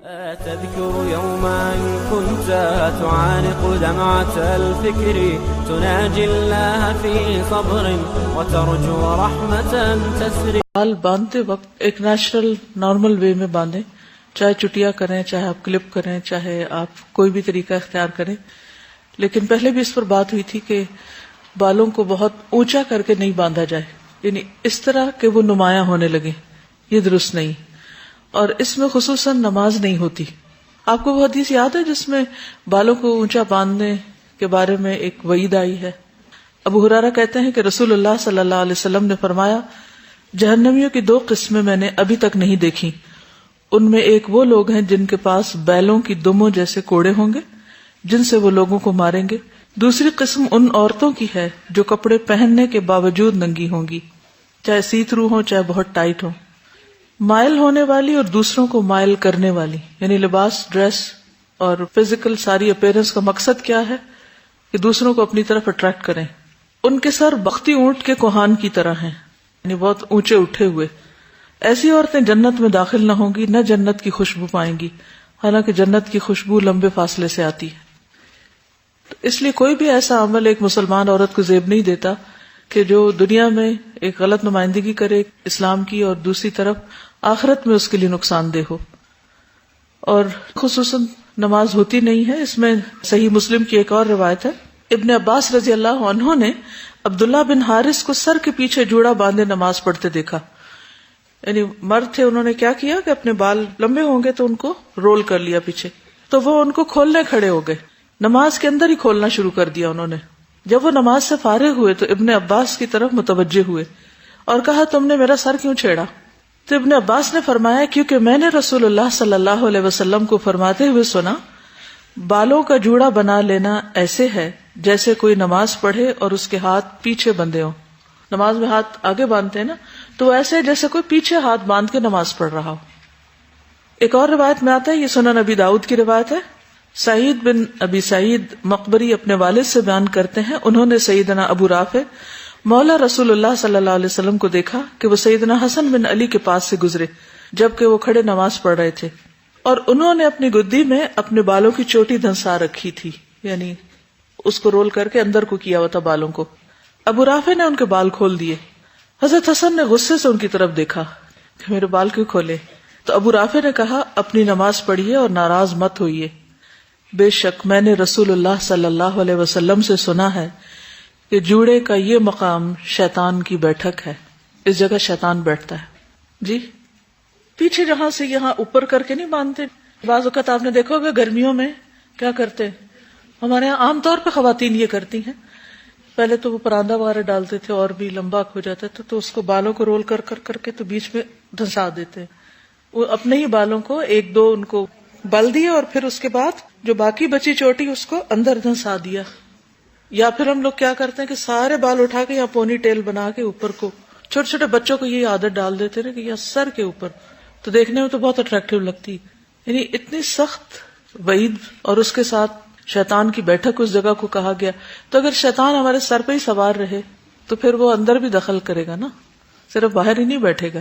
تذكر يوما كنت تعانق دمعة الفكر تناجي الله في صبر وترجو رحمة تسري. بال باندھتے وقت ایک نیچرل نارمل وے میں باندھیں، چاہے چٹیا کریں، چاہے آپ کلپ کریں، چاہے آپ کوئی بھی طریقہ اختیار کریں. لیکن پہلے بھی اس پر بات ہوئی تھی کہ بالوں کو بہت اونچا کر کے نہیں باندھا جائے، یعنی اس طرح کہ وہ نمایاں ہونے لگے، یہ درست نہیں. اور اس میں خصوصاً نماز نہیں ہوتی. آپ کو وہ حدیث یاد ہے جس میں بالوں کو اونچا باندھنے کے بارے میں ایک وعید آئی ہے؟ ابو ہریرہ کہتے ہیں کہ رسول اللہ صلی اللہ علیہ وسلم نے فرمایا، جہنمیوں کی 2 قسمیں میں نے ابھی تک نہیں دیکھی. ان میں ایک وہ لوگ ہیں جن کے پاس بیلوں کی دموں جیسے کوڑے ہوں گے جن سے وہ لوگوں کو ماریں گے. دوسری قسم ان عورتوں کی ہے جو کپڑے پہننے کے باوجود ننگی ہوں گی، چاہے سی تھرو ہوں چاہے بہت ٹائٹ ہوں. مائل ہونے والی اور دوسروں کو مائل کرنے والی، یعنی لباس، ڈریس اور فزیکل ساری اپیرنس کا مقصد کیا ہے کہ دوسروں کو اپنی طرف اٹریکٹ کریں. ان کے سر بختی اونٹ کے کوہان کی طرح ہیں، یعنی بہت اونچے اٹھے ہوئے. ایسی عورتیں جنت میں داخل نہ ہوں گی، نہ جنت کی خوشبو پائیں گی، حالانکہ جنت کی خوشبو لمبے فاصلے سے آتی ہے. اس لیے کوئی بھی ایسا عمل ایک مسلمان عورت کو زیب نہیں دیتا کہ جو دنیا میں ایک غلط نمائندگی کرے اسلام کی اور دوسری طرف آخرت میں اس کے لیے نقصان دہ ہو. اور خصوصاً نماز ہوتی نہیں ہے. اس میں صحیح مسلم کی ایک اور روایت ہے، ابن عباس رضی اللہ عنہ نے عبداللہ بن حارث کو سر کے پیچھے جوڑا باندھے نماز پڑھتے دیکھا. یعنی مرد تھے، انہوں نے کیا کیا کہ اپنے بال لمبے ہوں گے تو ان کو رول کر لیا پیچھے، تو وہ ان کو کھولنے کھڑے ہو گئے، نماز کے اندر ہی کھولنا شروع کر دیا انہوں نے. جب وہ نماز سے فارغ ہوئے تو ابن عباس کی طرف متوجہ ہوئے اور کہا، تم نے میرا سر کیوں چھیڑا؟ تو ابن عباس نے فرمایا، کیونکہ میں نے رسول اللہ صلی اللہ علیہ وسلم کو فرماتے ہوئے سنا، بالوں کا جوڑا بنا لینا ایسے ہے جیسے کوئی نماز پڑھے اور اس کے ہاتھ پیچھے بندھے ہوں. نماز میں ہاتھ آگے باندھتے ہیں نا، تو ایسے جیسے کوئی پیچھے ہاتھ باندھ کے نماز پڑھ رہا ہو. ایک اور روایت میں آتا ہے، یہ سنن نبی داؤد کی روایت ہے. سعید بن ابی سعید مقبری اپنے والد سے بیان کرتے ہیں، انہوں نے سیدنا ابو رافع مولا رسول اللہ صلی اللہ علیہ وسلم کو دیکھا کہ وہ سیدنا حسن بن علی کے پاس سے گزرے جبکہ وہ کھڑے نماز پڑھ رہے تھے، اور انہوں نے اپنی گدی میں اپنے بالوں کی چوٹی دھنسا رکھی تھی، یعنی اس کو رول کر کے اندر کو کیا ہوا تھا بالوں کو. ابو رافع نے ان کے بال کھول دیے. حضرت حسن نے غصے سے ان کی طرف دیکھا کہ میرے بال کیوں کھولے؟ تو ابو رافع نے کہا، اپنی نماز پڑھیے اور ناراض مت ہوئیے. بے شک میں نے رسول اللہ صلی اللہ علیہ وسلم سے سنا ہے کہ جوڑے کا یہ مقام شیطان کی بیٹھک ہے، اس جگہ شیطان بیٹھتا ہے. جی پیچھے جہاں سے یہاں اوپر کر کے نہیں باندھتے. بعض اوقات آپ نے دیکھا ہوگا گرمیوں میں کیا کرتے، ہمارے یہاں عام طور پہ خواتین یہ کرتی ہیں، پہلے تو وہ پراندہ وغیرہ ڈالتے تھے اور بھی لمبا ہو جاتا تھا تو اس کو بالوں کو رول کر کر کر کے تو بیچ میں دھنسا دیتے. وہ اپنے ہی بالوں کو 1-2 ان کو بل دیے اور پھر اس کے بعد جو باقی بچی چوٹی اس کو اندر دھنسا دیا. یا پھر ہم لوگ کیا کرتے ہیں کہ سارے بال اٹھا کے یا پونی ٹیل بنا کے اوپر کو، چھوٹے چھوٹے بچوں کو یہ عادت ڈال دیتے نا کہ یا سر کے اوپر، تو دیکھنے میں تو بہت اٹریکٹیو لگتی. یعنی اتنی سخت وعید اور اس کے ساتھ شیطان کی بیٹھک اس جگہ کو کہا گیا. تو اگر شیطان ہمارے سر پہ ہی سوار رہے تو پھر وہ اندر بھی دخل کرے گا نا، صرف باہر ہی نہیں بیٹھے گا.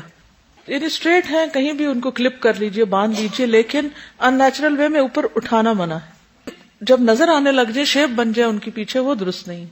یعنی اسٹریٹ ہیں، کہیں بھی ان کو کلپ کر لیجئے، باندھ لیجئے، لیکن ان نیچرل وے میں اوپر اٹھانا منع ہے. جب نظر آنے لگ جائے، شیپ بن جائے ان کی پیچھے، وہ درست نہیں.